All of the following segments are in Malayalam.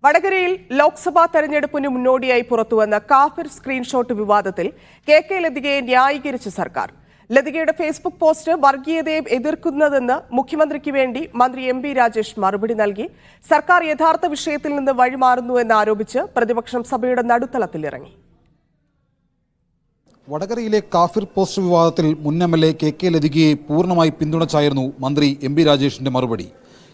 വടകരയിൽ ലോക്സഭാ തെരഞ്ഞെടുപ്പിന് മുന്നോടിയായി പുറത്തുവന്ന കാഫിർ സ്ക്രീൻഷോട്ട് വിവാദത്തിൽ കെ ലതികയെ ന്യായീകരിച്ച് സർക്കാർ. ലതികയുടെ ഫേസ്ബുക്ക് പോസ്റ്റ് വർഗീയതയെ എതിർക്കുന്നതെന്ന് മുഖ്യമന്ത്രിക്ക് വേണ്ടി മന്ത്രി എം.പി. രാജേഷ് മറുപടി നൽകി. സർക്കാർ യഥാർത്ഥ വിഷയത്തിൽ നിന്ന് വഴിമാറുന്നുവെന്ന് ആരോപിച്ച് പ്രതിപക്ഷം സഭയുടെ നടുത്തളത്തിൽ ഇറങ്ങി. വടകരയിലെ കാഫിർ പോസ്റ്റ് വിവാദത്തിൽ മുൻ എം.എൽ.എ കെ ലതികയെ പൂർണ്ണമായി പിന്തുണച്ചായിരുന്നു മന്ത്രി എം.പി. രാജേഷിന്റെ മറുപടി.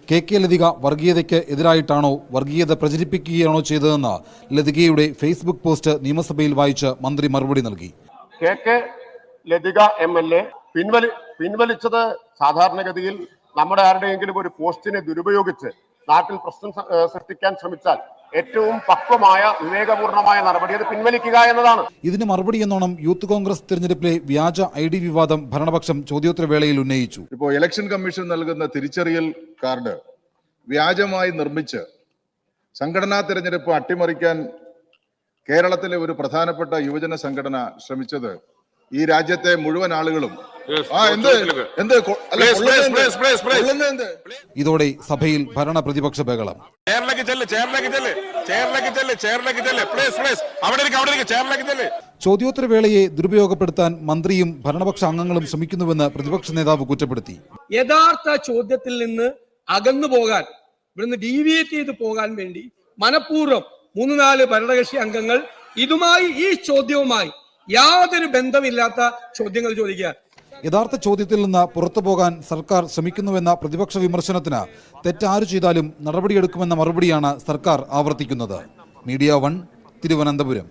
കെ ലതിക വർഗീയതയ്ക്ക് എതിരായിട്ടാണോ വർഗീയത പ്രചരിപ്പിക്കുകയാണോ ചെയ്തതെന്ന് ലതികയുടെ ഫേസ്ബുക്ക് പോസ്റ്റ് നിയമസഭയിൽ വായിച്ച് മന്ത്രി മറുപടി നൽകി. കെ ലതിക എം.എൽ.എ പിൻവലിച്ചത് സാധാരണഗതിയിൽ നമ്മുടെ ആരുടെയെങ്കിലും ഒരു പോസ്റ്റിനെ ദുരുപയോഗിച്ച് നാട്ടിൽ പ്രശ്നം സൃഷ്ടിക്കാൻ ശ്രമിച്ചാൽ ഏറ്റവും പക്വമായ വിവേകപൂർണമായ നടപടി അത് പിൻവലിക്കുക എന്നതാണ്. ഇതിന് മറുപടി എന്നോണം യൂത്ത് കോൺഗ്രസ് തിരഞ്ഞെടുപ്പിലെ വ്യാജ ID വിവാദം ഭരണപക്ഷം ചോദ്യോത്തരവേളയിൽ ഉന്നയിച്ചു. ഇപ്പോൾ ഇലക്ഷൻ കമ്മീഷൻ നൽകുന്ന തിരിച്ചറിയൽ കാർഡ് വ്യാജമായി നിർമ്മിച്ച് സംഘടനാ തിരഞ്ഞെടുപ്പ് അട്ടിമറിക്കാൻ കേരളത്തിലെ ഒരു യുവജന സംഘടന ശ്രമിച്ചത് ഈ രാജ്യത്തെ മുഴുവൻ ആളുകളും ഇതോടെ സഭയിൽ ഭരണ പ്രതിപക്ഷ ബഹളം. ചോദ്യോത്തരവേളയെ ദുരുപയോഗപ്പെടുത്താൻ മന്ത്രിയും ഭരണപക്ഷ അംഗങ്ങളും ശ്രമിക്കുന്നുവെന്ന് പ്രതിപക്ഷ നേതാവ് കുറ്റപ്പെടുത്തി. യഥാർത്ഥ ചോദ്യത്തിൽ നിന്ന് അകന്നു പോകാൻ, ഇവിടുന്ന് ഡീവിയേറ്റ് ചെയ്ത് പോകാൻ വേണ്ടി മനഃപൂർവ്വം 3-4 ഭരണകക്ഷി അംഗങ്ങൾ ഈ ചോദ്യവുമായി യാതൊരു ബന്ധമില്ലാത്ത ചോദ്യങ്ങൾ ചോദിക്കുക. യഥാർത്ഥ ചോദ്യത്തിൽ നിന്ന് പുറത്തു പോകാൻ സർക്കാർ ശ്രമിക്കുന്നുവെന്ന പ്രതിപക്ഷ വിമർശനത്തിന് തെറ്റാരു ചെയ്താലും നടപടിയെടുക്കുമെന്ന മറുപടിയാണ് സർക്കാർ ആവർത്തിക്കുന്നത്. മീഡിയ 1 തിരുവനന്തപുരം.